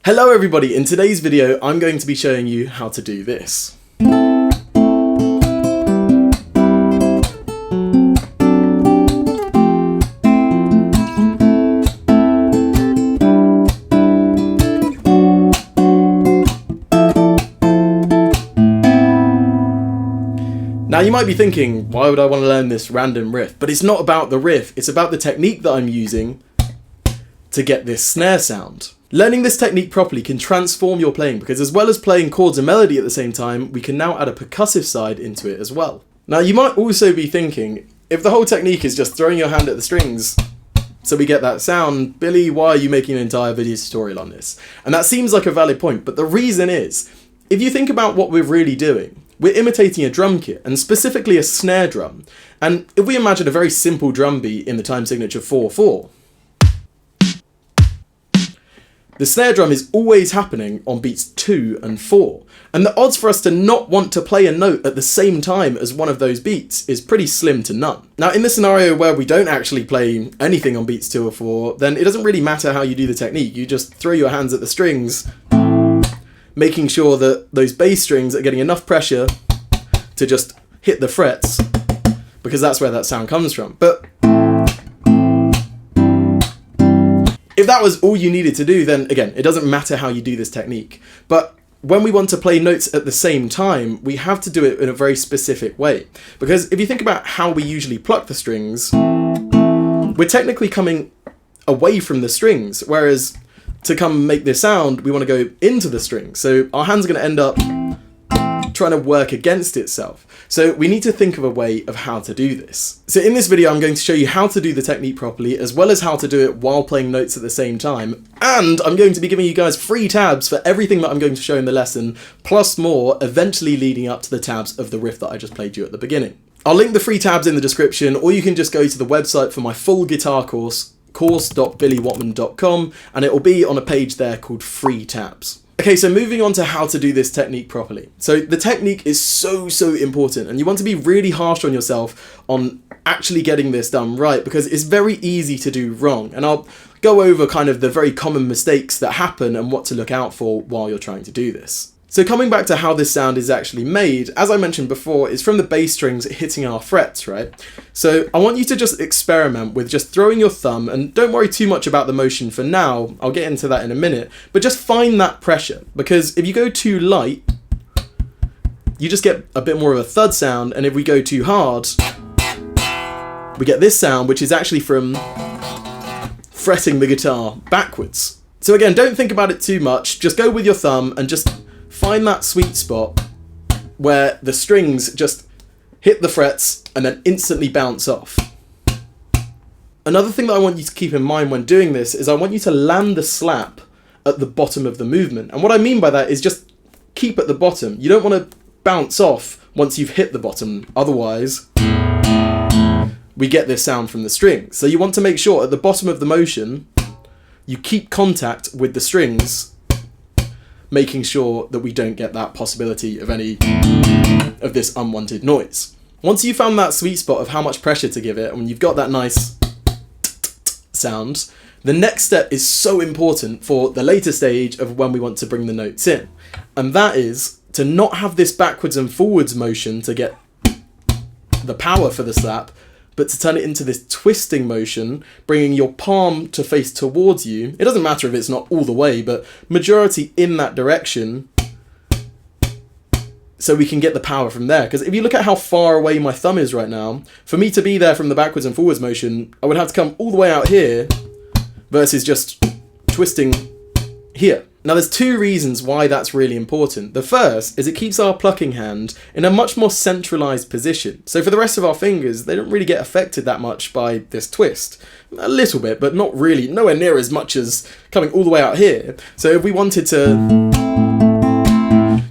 Hello everybody, in today's video I'm going to be showing you how to do this. Now you might be thinking, why would I want to learn this random riff? But it's not about the riff, it's about the technique that I'm using to get this snare sound. Learning this technique properly can transform your playing because as well as playing chords and melody at the same time, we can now add a percussive side into it as well. Now you might also be thinking, if the whole technique is just throwing your hand at the strings so we get that sound, Billy, why are you making an entire video tutorial on this? And that seems like a valid point, but the reason is, if you think about what we're really doing, we're imitating a drum kit, and specifically a snare drum. And if we imagine a very simple drum beat in the time signature 4/4, the snare drum is always happening on beats 2 and 4, and the odds for us to not want to play a note at the same time as one of those beats is pretty slim to none. Now in the scenario where we don't actually play anything on beats 2 or 4, then it doesn't really matter how you do the technique, you just throw your hands at the strings, making sure that those bass strings are getting enough pressure to just hit the frets, because that's where that sound comes from. But if that was all you needed to do, then again, it doesn't matter how you do this technique. But when we want to play notes at the same time, we have to do it in a very specific way. Because if you think about how we usually pluck the strings, we're technically coming away from the strings, whereas to come make this sound, we want to go into the strings. So our hands are going to end up trying to work against itself. So we need to think of a way of how to do this. So in this video, I'm going to show you how to do the technique properly, as well as how to do it while playing notes at the same time. And I'm going to be giving you guys free tabs for everything that I'm going to show in the lesson, plus more, eventually leading up to the tabs of the riff that I just played you at the beginning. I'll link the free tabs in the description, or you can just go to the website for my full guitar course.billywhatman.com, and it will be on a page there called free tabs. Okay, so moving on to how to do this technique properly. So the technique is so important, and you want to be really harsh on yourself on actually getting this done right, because it's very easy to do wrong. And I'll go over kind of the very common mistakes that happen and what to look out for while you're trying to do this. So coming back to how this sound is actually made, as I mentioned before, it's from the bass strings hitting our frets, right? So I want you to just experiment with just throwing your thumb, and don't worry too much about the motion for now, I'll get into that in a minute, but just find that pressure, because if you go too light, you just get a bit more of a thud sound, and if we go too hard, we get this sound, which is actually from fretting the guitar backwards. So again, don't think about it too much, just go with your thumb and just find that sweet spot where the strings just hit the frets and then instantly bounce off. Another thing that I want you to keep in mind when doing this is I want you to land the slap at the bottom of the movement. And what I mean by that is just keep at the bottom. You don't want to bounce off once you've hit the bottom, otherwise we get this sound from the strings. So you want to make sure at the bottom of the motion you keep contact with the strings, making sure that we don't get that possibility of any of this unwanted noise. Once you've found that sweet spot of how much pressure to give it, and when you've got that nice sound, the next step is so important for the later stage of when we want to bring the notes in. And that is to not have this backwards and forwards motion to get the power for the slap, but to turn it into this twisting motion, bringing your palm to face towards you. It doesn't matter if it's not all the way, but majority in that direction, so we can get the power from there. Because if you look at how far away my thumb is right now, for me to be there from the backwards and forwards motion, I would have to come all the way out here versus just twisting here. Now there's two reasons why that's really important. The first is it keeps our plucking hand in a much more centralized position. So for the rest of our fingers, they don't really get affected that much by this twist. A little bit, but not really, nowhere near as much as coming all the way out here. So if we wanted to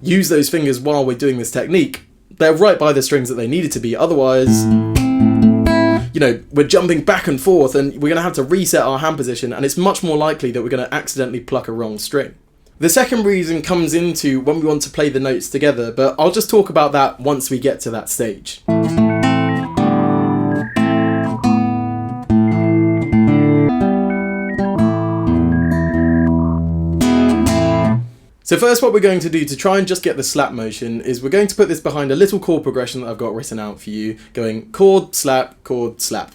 use those fingers while we're doing this technique, they're right by the strings that they needed to be. Otherwise, you know, we're jumping back and forth and we're going to have to reset our hand position, and it's much more likely that we're going to accidentally pluck a wrong string. The second reason comes into when we want to play the notes together, but I'll just talk about that once we get to that stage. So first what we're going to do to try and just get the slap motion is we're going to put this behind a little chord progression that I've got written out for you, going chord, slap, chord, slap.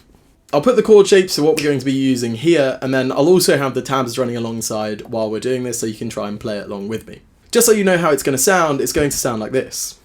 I'll put the chord shapes to what we're going to be using here, and then I'll also have the tabs running alongside while we're doing this so you can try and play it along with me. Just so you know how it's going to sound like this.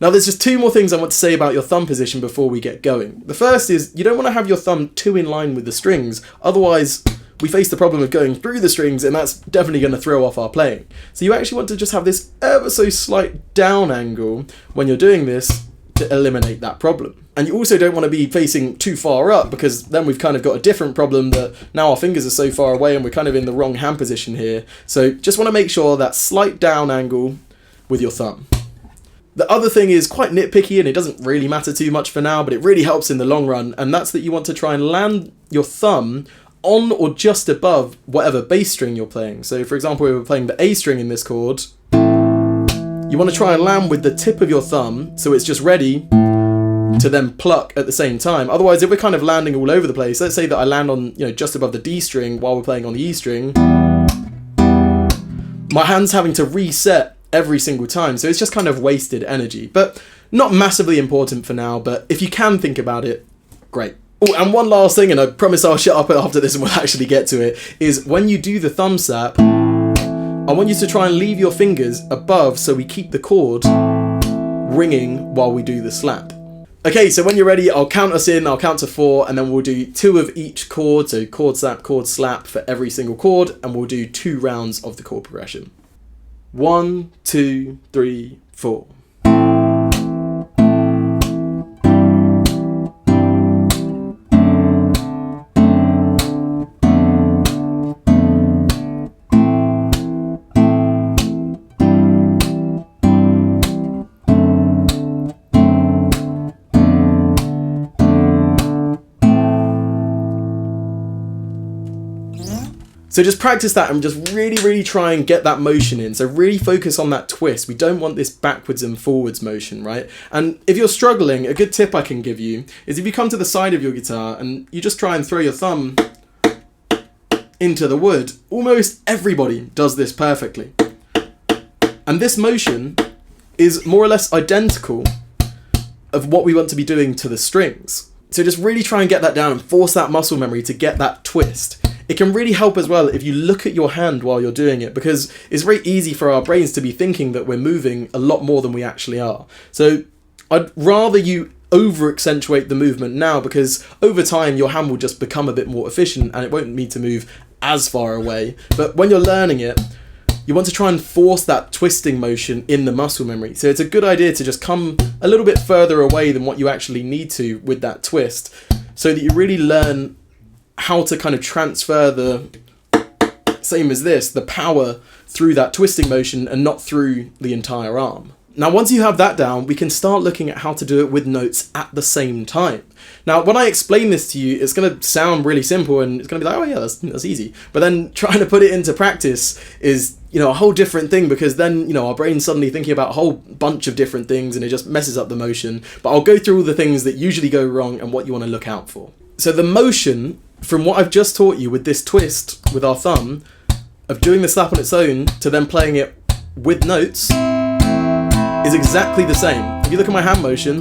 Now there's just two more things I want to say about your thumb position before we get going. The first is you don't want to have your thumb too in line with the strings, otherwise we face the problem of going through the strings and that's definitely going to throw off our playing. So you actually want to just have this ever so slight down angle when you're doing this to eliminate that problem. And you also don't want to be facing too far up because then we've kind of got a different problem that now our fingers are so far away and we're kind of in the wrong hand position here. So just want to make sure that slight down angle with your thumb. The other thing is quite nitpicky and it doesn't really matter too much for now, but it really helps in the long run, and that's that you want to try and land your thumb on or just above whatever bass string you're playing. So for example, we were playing the A string in this chord. You want to try and land with the tip of your thumb so it's just ready to then pluck at the same time. Otherwise, if we're kind of landing all over the place, let's say that I land on, just above the D string while we're playing on the E string, my hand's having to reset every single time, so it's just kind of wasted energy. But not massively important for now, but if you can think about it, great. Oh, and one last thing, and I promise I'll shut up after this and we'll actually get to it, is when you do the thumb slap, I want you to try and leave your fingers above so we keep the chord ringing while we do the slap. Okay, so when you're ready, I'll count us in, I'll count to 4, and then we'll do 2 of each chord, so chord, slap for every single chord, and we'll do 2 rounds of the chord progression. 1, 2, 3, 4. So just practice that and just really try and get that motion in. So really focus on that twist. We don't want this backwards and forwards motion, right? And if you're struggling, a good tip I can give you is if you come to the side of your guitar and you just try and throw your thumb into the wood, almost everybody does this perfectly. And this motion is more or less identical of what we want to be doing to the strings. So just really try and get that down and force that muscle memory to get that twist. It can really help as well if you look at your hand while you're doing it, because it's very easy for our brains to be thinking that we're moving a lot more than we actually are. So I'd rather you over-accentuate the movement now, because over time your hand will just become a bit more efficient and it won't need to move as far away. But when you're learning it, you want to try and force that twisting motion in the muscle memory. So it's a good idea to just come a little bit further away than what you actually need to with that twist, so that you really learn how to kind of transfer the, same as this, the power through that twisting motion and not through the entire arm. Now, once you have that down, we can start looking at how to do it with notes at the same time. Now, when I explain this to you, it's going to sound really simple and it's going to be like, oh yeah, that's easy. But then trying to put it into practice is, a whole different thing, because then, our brain's suddenly thinking about a whole bunch of different things and it just messes up the motion. But I'll go through all the things that usually go wrong and what you want to look out for. So the motion from what I've just taught you with this twist with our thumb, of doing the slap on its own to then playing it with notes, is exactly the same. If you look at my hand motion,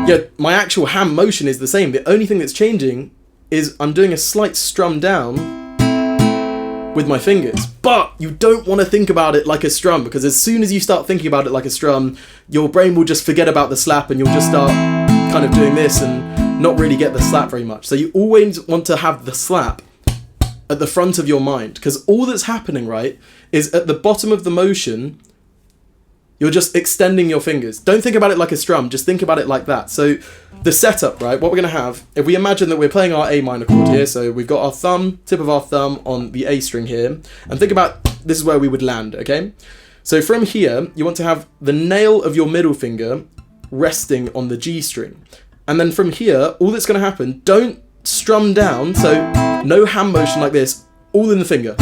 yeah, my actual hand motion is the same. The only thing that's changing is I'm doing a slight strum down with my fingers. But you don't want to think about it like a strum, because as soon as you start thinking about it like a strum, your brain will just forget about the slap and you'll just start kind of doing this and not really get the slap very much. So you always want to have the slap at the front of your mind, because all that's happening, right, is at the bottom of the motion, you're just extending your fingers. Don't think about it like a strum, just think about it like that. So the setup, right, what we're going to have, if we imagine that we're playing our A minor chord here, so we've got our thumb, tip of our thumb on the A string here, and think about this is where we would land, okay? So from here, you want to have the nail of your middle finger resting on the G string. And then from here, all that's going to happen, don't strum down, so no hand motion like this, all in the finger.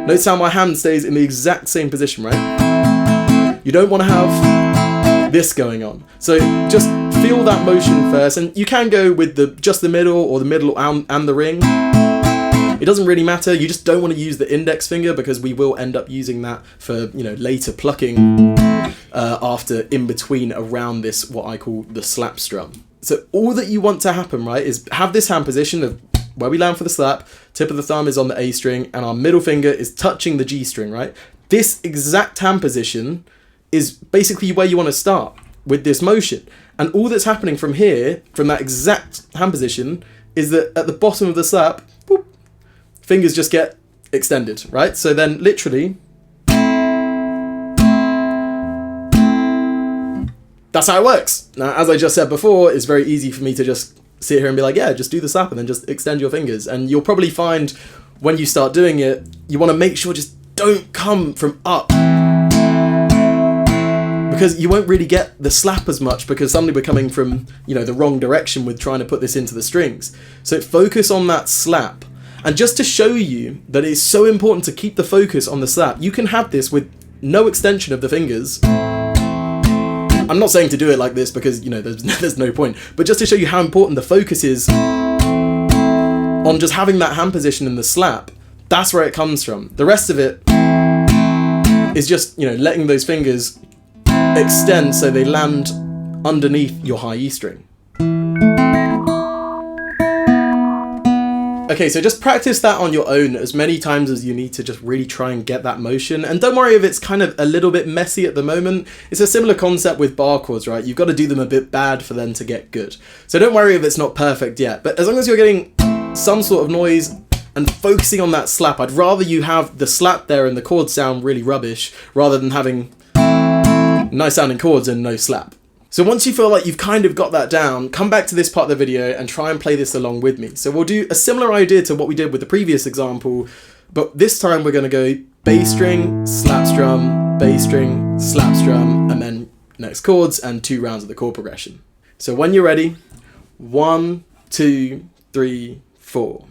Notice how my hand stays in the exact same position, right? You don't want to have this going on. So just feel that motion first, and you can go with just the middle or the middle and the ring. It doesn't really matter. You just don't want to use the index finger because we will end up using that for, you know, later plucking after in between around this, what I call the slap strum. So all that you want to happen, right, is have this hand position of where we land for the slap, tip of the thumb is on the A string, and our middle finger is touching the G string, right? This exact hand position is basically where you want to start with this motion. And all that's happening from here, from that exact hand position, is that at the bottom of the slap, boop, fingers just get extended, right? So then literally, that's how it works. Now, as I just said before, it's very easy for me to just sit here and be like, yeah, just do the slap and then just extend your fingers. And you'll probably find when you start doing it, you want to make sure just don't come from up, because you won't really get the slap as much, because suddenly we're coming from, you know, the wrong direction with trying to put this into the strings. So focus on that slap. And just to show you that it's so important to keep the focus on the slap, you can have this with no extension of the fingers. I'm not saying to do it like this because, you know, there's no point, but just to show you how important the focus is on just having that hand position in the slap, that's where it comes from. The rest of it is just, you know, letting those fingers extend so they land underneath your high E string. Okay, so just practice that on your own as many times as you need to just really try and get that motion. And don't worry if it's kind of a little bit messy at the moment. It's a similar concept with bar chords, right? You've got to do them a bit bad for them to get good. So don't worry if it's not perfect yet. But as long as you're getting some sort of noise and focusing on that slap, I'd rather you have the slap there and the chords sound really rubbish rather than having nice sounding chords and no slap. So once you feel like you've kind of got that down, come back to this part of the video and try and play this along with me. So we'll do a similar idea to what we did with the previous example, but this time we're going to go bass string, slap strum, bass string, slap strum, and then next chords and 2 rounds of the chord progression. So when you're ready, 1, 2, 3, 4.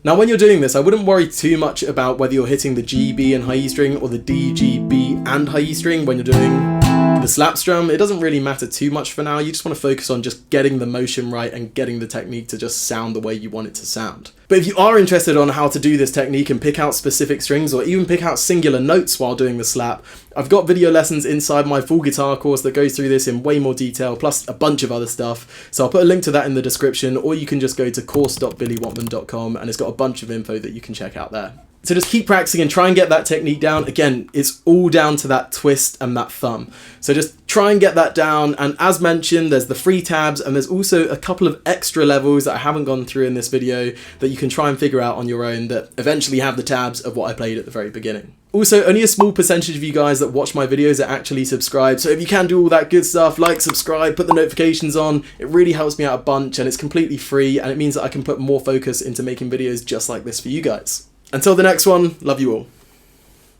Now when you're doing this, I wouldn't worry too much about whether you're hitting the G, B and high E string or the D, G, B and high E string when you're doing the slap strum. It doesn't really matter too much for now. You just want to focus on just getting the motion right and getting the technique to just sound the way you want it to sound. But if you are interested on how to do this technique and pick out specific strings or even pick out singular notes while doing the slap, I've got video lessons inside my full guitar course that goes through this in way more detail, plus a bunch of other stuff. So I'll put a link to that in the description, or you can just go to course.billywatman.com and it's got a bunch of info that you can check out there. So just keep practicing and try and get that technique down. Again, it's all down to that twist and that thumb. So just try and get that down. And as mentioned, there's the free tabs and there's also a couple of extra levels that I haven't gone through in this video that you can try and figure out on your own that eventually have the tabs of what I played at the very beginning. Also, only a small percentage of you guys that watch my videos are actually subscribed. So if you can do all that good stuff, like, subscribe, put the notifications on, it really helps me out a bunch and it's completely free and it means that I can put more focus into making videos just like this for you guys. Until the next one, love you all.